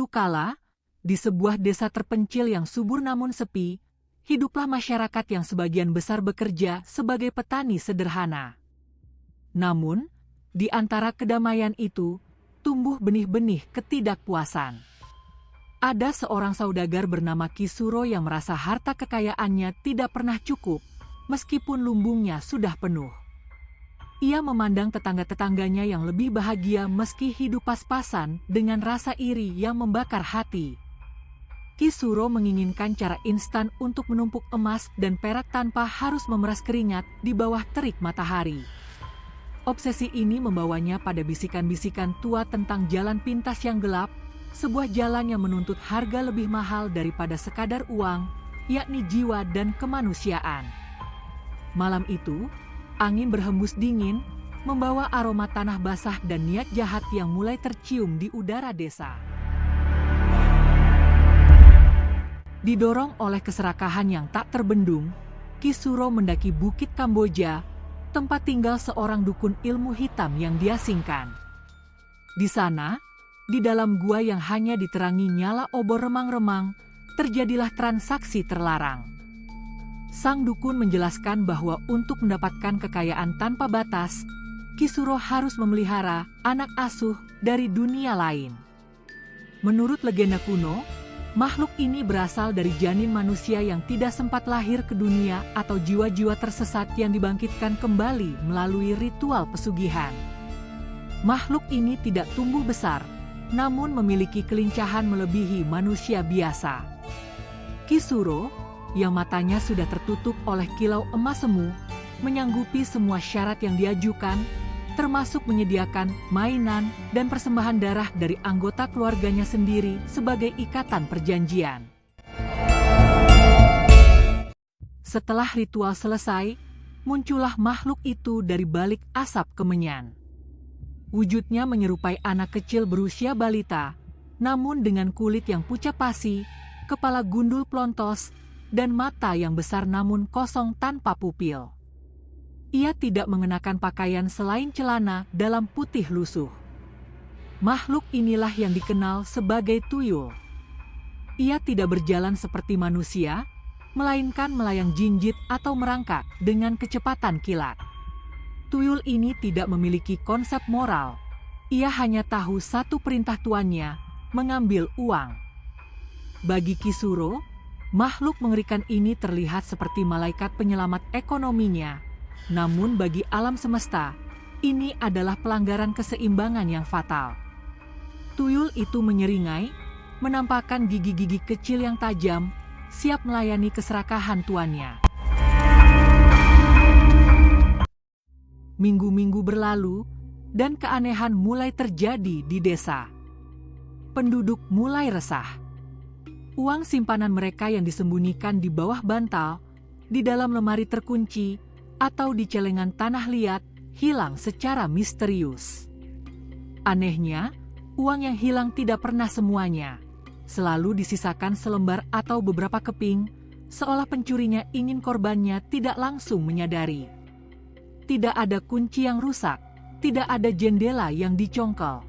Dahulu kala, di sebuah desa terpencil yang subur namun sepi, hiduplah masyarakat yang sebagian besar bekerja sebagai petani sederhana. Namun, di antara kedamaian itu, tumbuh benih-benih ketidakpuasan. Ada seorang saudagar bernama Kisuro yang merasa harta kekayaannya tidak pernah cukup, meskipun lumbungnya sudah penuh. Ia memandang tetangga-tetangganya yang lebih bahagia meski hidup pas-pasan dengan rasa iri yang membakar hati. Kisuro menginginkan cara instan untuk menumpuk emas dan perak tanpa harus memeras keringat di bawah terik matahari. Obsesi ini membawanya pada bisikan-bisikan tua tentang jalan pintas yang gelap, sebuah jalan yang menuntut harga lebih mahal daripada sekadar uang, yakni jiwa dan kemanusiaan. Malam itu, angin berhembus dingin, membawa aroma tanah basah dan niat jahat yang mulai tercium di udara desa. Didorong oleh keserakahan yang tak terbendung, Kisuro mendaki Bukit Kamboja, tempat tinggal seorang dukun ilmu hitam yang diasingkan. Di sana, di dalam gua yang hanya diterangi nyala obor remang-remang, terjadilah transaksi terlarang. Sang dukun menjelaskan bahwa untuk mendapatkan kekayaan tanpa batas, Kisuro harus memelihara anak asuh dari dunia lain. Menurut legenda kuno, makhluk ini berasal dari janin manusia yang tidak sempat lahir ke dunia atau jiwa-jiwa tersesat yang dibangkitkan kembali melalui ritual pesugihan. Makhluk ini tidak tumbuh besar, namun memiliki kelincahan melebihi manusia biasa. Kisuro, yang matanya sudah tertutup oleh kilau emas semu, menyanggupi semua syarat yang diajukan, termasuk menyediakan mainan dan persembahan darah dari anggota keluarganya sendiri sebagai ikatan perjanjian. Setelah ritual selesai, muncullah makhluk itu dari balik asap kemenyan. Wujudnya menyerupai anak kecil berusia balita, namun dengan kulit yang pucat pasi, kepala gundul plontos, dan mata yang besar namun kosong tanpa pupil. Ia tidak mengenakan pakaian selain celana dalam putih lusuh. Makhluk inilah yang dikenal sebagai tuyul. Ia tidak berjalan seperti manusia, melainkan melayang jinjit atau merangkak dengan kecepatan kilat. Tuyul ini tidak memiliki konsep moral. Ia hanya tahu satu perintah tuannya, mengambil uang. Bagi Kisuro, makhluk mengerikan ini terlihat seperti malaikat penyelamat ekonominya. Namun bagi alam semesta, ini adalah pelanggaran keseimbangan yang fatal. Tuyul itu menyeringai, menampakkan gigi-gigi kecil yang tajam, siap melayani keserakahan tuannya. Minggu-minggu berlalu, dan keanehan mulai terjadi di desa. Penduduk mulai resah. Uang simpanan mereka yang disembunyikan di bawah bantal, di dalam lemari terkunci, atau di celengan tanah liat, hilang secara misterius. Anehnya, uang yang hilang tidak pernah semuanya. Selalu disisakan selembar atau beberapa keping, seolah pencurinya ingin korbannya tidak langsung menyadari. Tidak ada kunci yang rusak, tidak ada jendela yang dicongkel.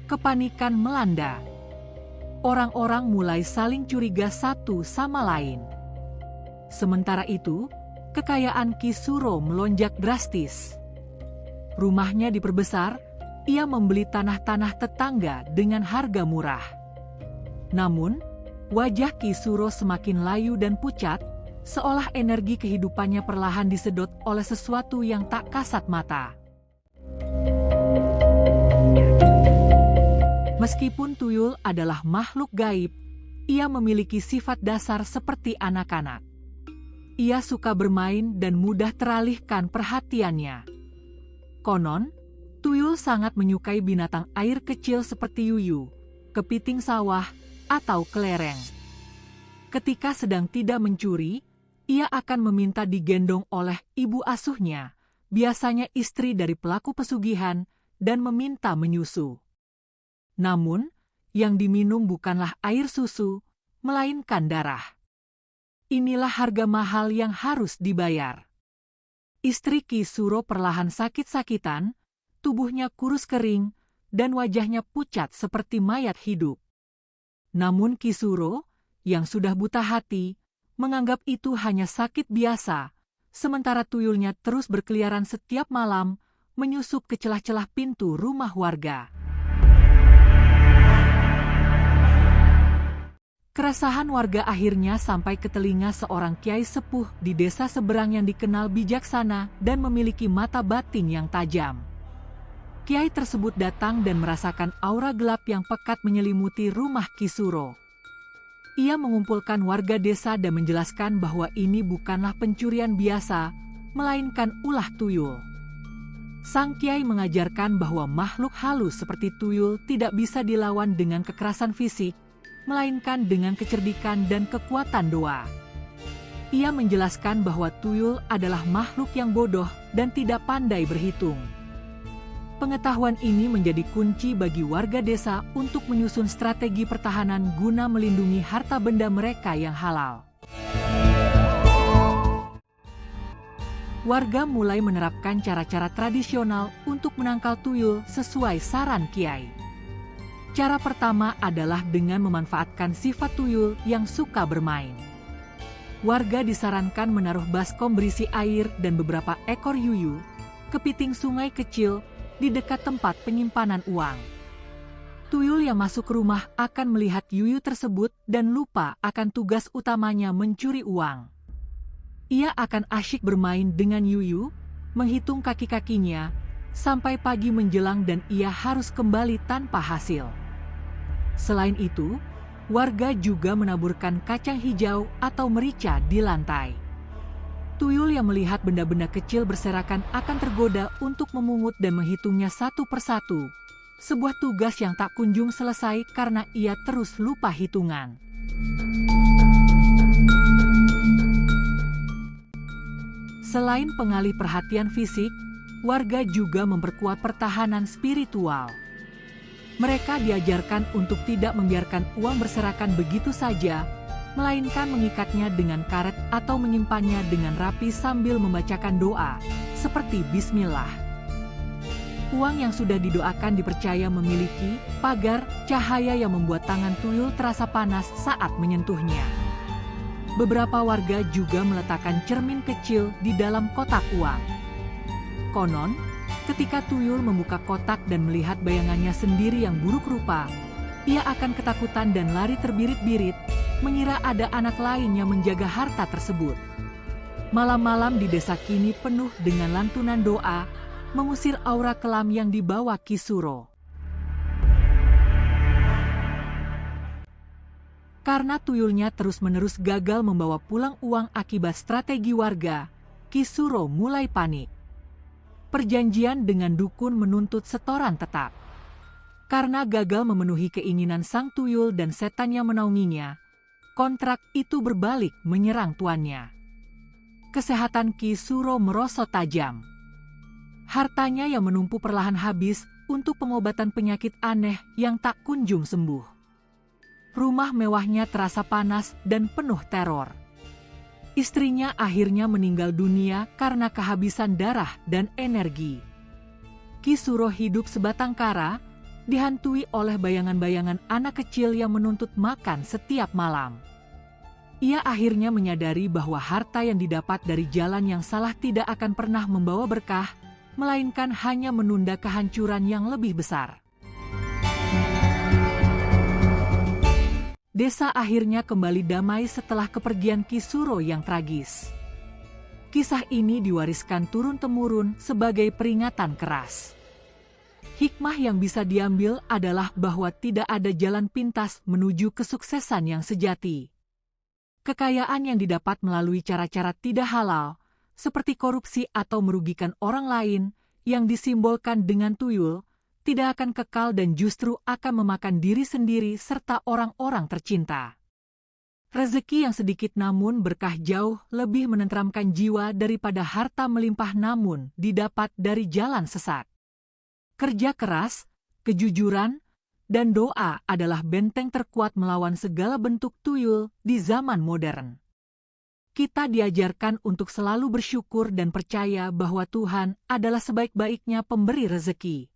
Kepanikan melanda. Orang-orang mulai saling curiga satu sama lain. Sementara itu, kekayaan Kisuro melonjak drastis. Rumahnya diperbesar, ia membeli tanah-tanah tetangga dengan harga murah. Namun, wajah Kisuro semakin layu dan pucat, seolah energi kehidupannya perlahan disedot oleh sesuatu yang tak kasat mata. Meskipun tuyul adalah makhluk gaib, ia memiliki sifat dasar seperti anak-anak. Ia suka bermain dan mudah teralihkan perhatiannya. Konon, tuyul sangat menyukai binatang air kecil seperti yuyu, kepiting sawah, atau kelereng. Ketika sedang tidak mencuri, ia akan meminta digendong oleh ibu asuhnya, biasanya istri dari pelaku pesugihan, dan meminta menyusu. Namun, yang diminum bukanlah air susu, melainkan darah. Inilah harga mahal yang harus dibayar. Istri Kisuro perlahan sakit-sakitan, tubuhnya kurus kering, dan wajahnya pucat seperti mayat hidup. Namun Kisuro, yang sudah buta hati, menganggap itu hanya sakit biasa, sementara tuyulnya terus berkeliaran setiap malam, menyusup ke celah-celah pintu rumah warga. Keresahan warga akhirnya sampai ke telinga seorang kiai sepuh di desa seberang yang dikenal bijaksana dan memiliki mata batin yang tajam. Kiai tersebut datang dan merasakan aura gelap yang pekat menyelimuti rumah Kisuro. Ia mengumpulkan warga desa dan menjelaskan bahwa ini bukanlah pencurian biasa, melainkan ulah tuyul. Sang kiai mengajarkan bahwa makhluk halus seperti tuyul tidak bisa dilawan dengan kekerasan fisik, melainkan dengan kecerdikan dan kekuatan doa. Ia menjelaskan bahwa tuyul adalah makhluk yang bodoh dan tidak pandai berhitung. Pengetahuan ini menjadi kunci bagi warga desa untuk menyusun strategi pertahanan guna melindungi harta benda mereka yang halal. Warga mulai menerapkan cara-cara tradisional untuk menangkal tuyul sesuai saran kiai. Cara pertama adalah dengan memanfaatkan sifat tuyul yang suka bermain. Warga disarankan menaruh baskom berisi air dan beberapa ekor yuyu, kepiting sungai kecil, di dekat tempat penyimpanan uang. Tuyul yang masuk rumah akan melihat yuyu tersebut dan lupa akan tugas utamanya mencuri uang. Ia akan asyik bermain dengan yuyu, menghitung kaki-kakinya, sampai pagi menjelang dan ia harus kembali tanpa hasil. Selain itu, warga juga menaburkan kacang hijau atau merica di lantai. Tuyul yang melihat benda-benda kecil berserakan akan tergoda untuk memungut dan menghitungnya satu persatu. Sebuah tugas yang tak kunjung selesai karena ia terus lupa hitungan. Selain pengalih perhatian fisik, warga juga memperkuat pertahanan spiritual. Mereka diajarkan untuk tidak membiarkan uang berserakan begitu saja, melainkan mengikatnya dengan karet atau menyimpannya dengan rapi sambil membacakan doa, seperti Bismillah. Uang yang sudah didoakan dipercaya memiliki pagar cahaya yang membuat tangan tuyul terasa panas saat menyentuhnya. Beberapa warga juga meletakkan cermin kecil di dalam kotak uang. Konon, ketika tuyul membuka kotak dan melihat bayangannya sendiri yang buruk rupa, ia akan ketakutan dan lari terbirit-birit, mengira ada anak lain yang menjaga harta tersebut. Malam-malam di desa kini penuh dengan lantunan doa, mengusir aura kelam yang dibawa Kisuro. Karena tuyulnya terus-menerus gagal membawa pulang uang akibat strategi warga, Kisuro mulai panik. Perjanjian dengan dukun menuntut setoran tetap. Karena gagal memenuhi keinginan sang tuyul dan setan yang menaunginya, kontrak itu berbalik menyerang tuannya. Kesehatan Kisuro merosot tajam. Hartanya yang menumpuk perlahan habis untuk pengobatan penyakit aneh yang tak kunjung sembuh. Rumah mewahnya terasa panas dan penuh teror. Istrinya akhirnya meninggal dunia karena kehabisan darah dan energi. Kisuro hidup sebatang kara, dihantui oleh bayangan-bayangan anak kecil yang menuntut makan setiap malam. Ia akhirnya menyadari bahwa harta yang didapat dari jalan yang salah tidak akan pernah membawa berkah, melainkan hanya menunda kehancuran yang lebih besar. Desa akhirnya kembali damai setelah kepergian Kisuro yang tragis. Kisah ini diwariskan turun-temurun sebagai peringatan keras. Hikmah yang bisa diambil adalah bahwa tidak ada jalan pintas menuju kesuksesan yang sejati. Kekayaan yang didapat melalui cara-cara tidak halal, seperti korupsi atau merugikan orang lain, yang disimbolkan dengan tuyul, tidak akan kekal dan justru akan memakan diri sendiri serta orang-orang tercinta. Rezeki yang sedikit namun berkah jauh lebih menenteramkan jiwa daripada harta melimpah namun didapat dari jalan sesat. Kerja keras, kejujuran, dan doa adalah benteng terkuat melawan segala bentuk tuyul di zaman modern. Kita diajarkan untuk selalu bersyukur dan percaya bahwa Tuhan adalah sebaik-baiknya pemberi rezeki.